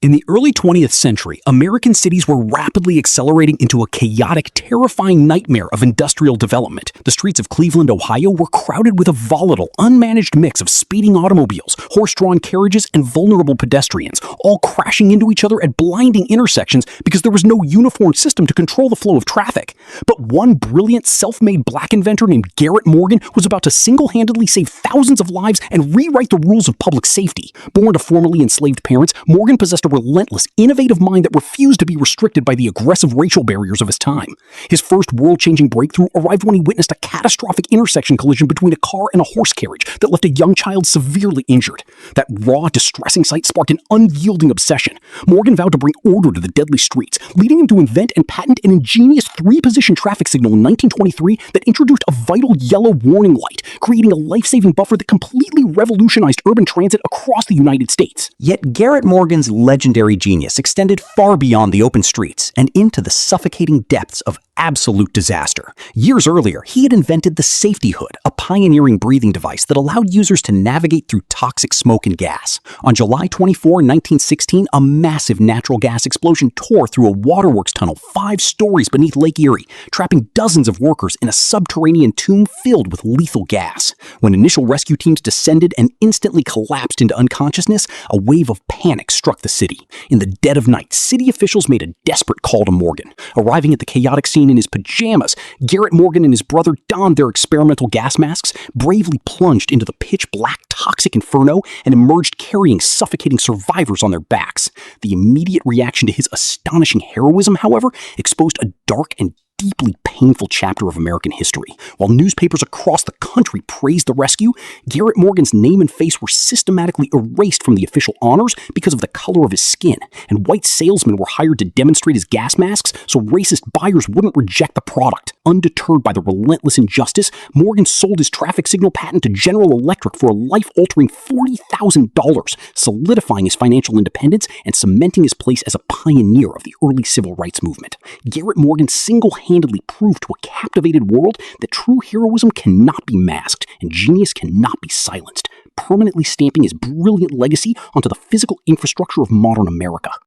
In the early 20th century, American cities were rapidly accelerating into a chaotic, terrifying nightmare of industrial development. The streets of Cleveland, Ohio were crowded with a volatile, unmanaged mix of speeding automobiles, horse-drawn carriages, and vulnerable pedestrians, all crashing into each other at blinding intersections because there was no uniform system to control the flow of traffic. But one brilliant, self-made black inventor named Garrett Morgan was about to single-handedly save thousands of lives and rewrite the rules of public safety. Born to formerly enslaved parents, Morgan possessed a relentless, innovative mind that refused to be restricted by the aggressive racial barriers of his time. His first world-changing breakthrough arrived when he witnessed a catastrophic intersection collision between a car and a horse carriage that left a young child severely injured. That raw, distressing sight sparked an unyielding obsession. Morgan vowed to bring order to the deadly streets, leading him to invent and patent an ingenious three-position traffic signal in 1923 that introduced a vital yellow warning light, creating a life-saving buffer that completely revolutionized urban transit across the United States. Yet Garrett Morgan's legendary genius extended far beyond the open streets and into the suffocating depths of absolute disaster. Years earlier, he had invented the safety hood, a pioneering breathing device that allowed users to navigate through toxic smoke and gas. On July 24, 1916, a massive natural gas explosion tore through a waterworks tunnel 5 stories beneath Lake Erie, trapping dozens of workers in a subterranean tomb filled with lethal gas. When initial rescue teams descended and instantly collapsed into unconsciousness, a wave of panic struck the city. In the dead of night, city officials made a desperate call to Morgan. Arriving at the chaotic scene in his pajamas, Garrett Morgan and his brother donned their experimental gas masks, bravely plunged into the pitch-black toxic inferno, and emerged carrying suffocating survivors on their backs. The immediate reaction to his astonishing heroism, however, exposed a dark and deeply painful chapter of American history. While newspapers across the country praised the rescue, Garrett Morgan's name and face were systematically erased from the official honors because of the color of his skin, and white salesmen were hired to demonstrate his gas masks so racist buyers wouldn't reject the product. Undeterred by the relentless injustice, Morgan sold his traffic signal patent to General Electric for a life-altering $40,000, solidifying his financial independence and cementing his place as a pioneer of the early civil rights movement. Garrett Morgan single-handedly proved to a captivated world that true heroism cannot be masked and genius cannot be silenced, permanently stamping his brilliant legacy onto the physical infrastructure of modern America.